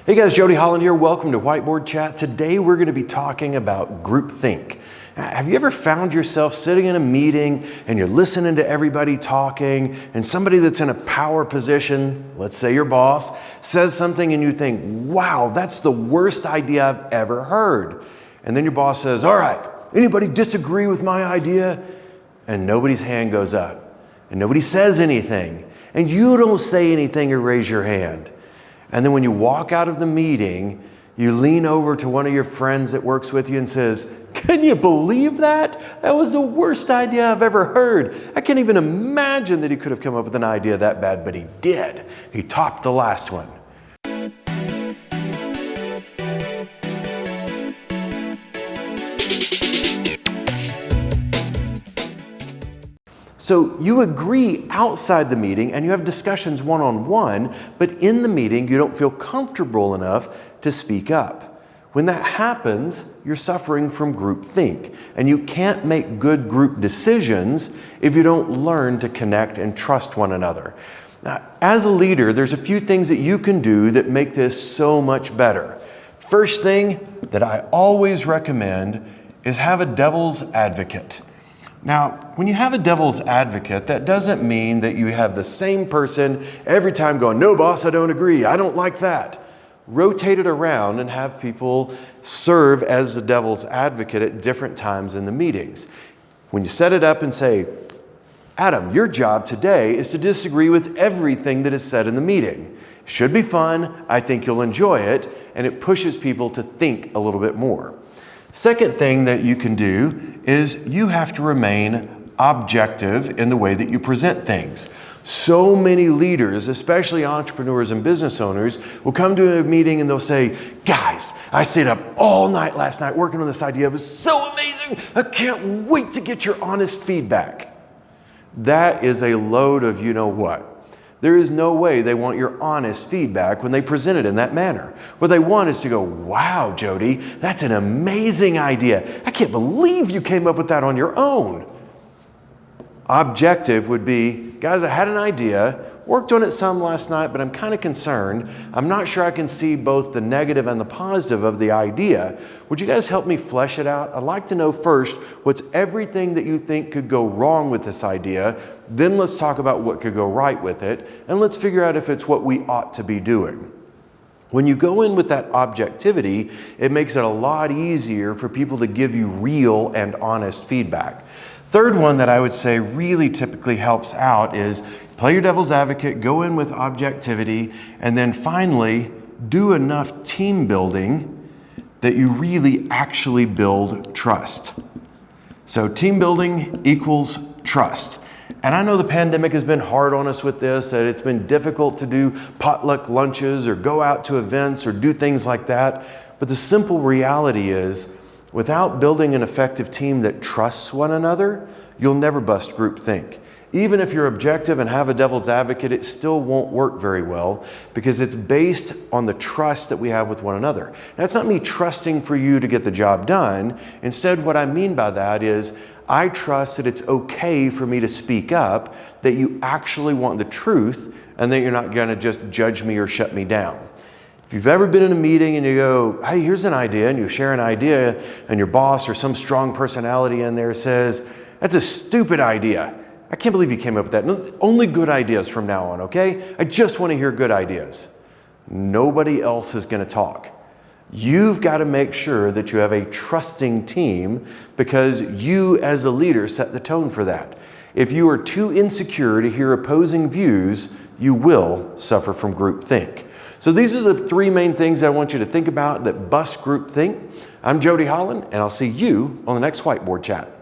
Hey guys, Jody, Holland here. Welcome to Whiteboard Chat. Today we're going to be talking about groupthink. Have you ever found yourself sitting in a meeting and you're listening to everybody talking and somebody that's in a power position, let's say your boss, says something and you think, wow, that's the worst idea I've ever heard. And then your boss says, all right, anybody disagree with my idea? And nobody's hand goes up and nobody says anything. And you don't say anything or raise your hand. And then when you walk out of the meeting, you lean over to one of your friends that works with you and says, can you believe that? That was the worst idea I've ever heard. I can't even imagine that he could have come up with an idea that bad, but he did. He topped the last one. So you agree outside the meeting and you have discussions one-on-one, but in the meeting you don't feel comfortable enough to speak up. When that happens, you're suffering from groupthink, and you can't make good group decisions if you don't learn to connect and trust one another. Now, as a leader, there's a few things that you can do that make this so much better. First thing that I always recommend is have a devil's advocate. Now, when you have a devil's advocate, that doesn't mean that you have the same person every time going, no boss, I don't agree, I don't like that. Rotate it around and have people serve as the devil's advocate at different times in the meetings. When you set it up and say, Adam, your job today is to disagree with everything that is said in the meeting. It should be fun, I think you'll enjoy it, and it pushes people to think a little bit more. Second thing that you can do is you have to remain objective in the way that you present things. So many leaders, especially entrepreneurs and business owners, will come to a meeting and they'll say, guys, I stayed up all night last night working on this idea. It was so amazing. I can't wait to get your honest feedback. That is a load of you know what. There is no way they want your honest feedback when they present it in that manner. What they want is to go, wow, Jody, that's an amazing idea. I can't believe you came up with that on your own. Objective would be, guys, I had an idea, worked on it some last night, but I'm kind of concerned. I'm not sure I can see both the negative and the positive of the idea. Would you guys help me flesh it out? I'd like to know first, what's everything that you think could go wrong with this idea? Then let's talk about what could go right with it, and let's figure out if it's what we ought to be doing. When you go in with that objectivity, it makes it a lot easier for people to give you real and honest feedback. Third one that I would say really typically helps out is play your devil's advocate, go in with objectivity, and then finally do enough team building that you really actually build trust. So team building equals trust. And I know the pandemic has been hard on us with this, that it's been difficult to do potluck lunches or go out to events or do things like that. But the simple reality is, without building an effective team that trusts one another, you'll never bust groupthink. Even if you're objective and have a devil's advocate, it still won't work very well because it's based on the trust that we have with one another. Now, it's not me trusting for you to get the job done. Instead, what I mean by that is I trust that it's okay for me to speak up, that you actually want the truth, and that you're not going to just judge me or shut me down. If you've ever been in a meeting and you go, hey, here's an idea, and you share an idea, and your boss or some strong personality in there says, that's a stupid idea. I can't believe you came up with that. No, only good ideas from now on, okay? I just want to hear good ideas. Nobody else is going to talk. You've got to make sure that you have a trusting team because you as a leader set the tone for that. If you are too insecure to hear opposing views, you will suffer from groupthink. So these are the three main things I want you to think about that bust groupthink. I'm Jody Holland, and I'll see you on the next Whiteboard Chat.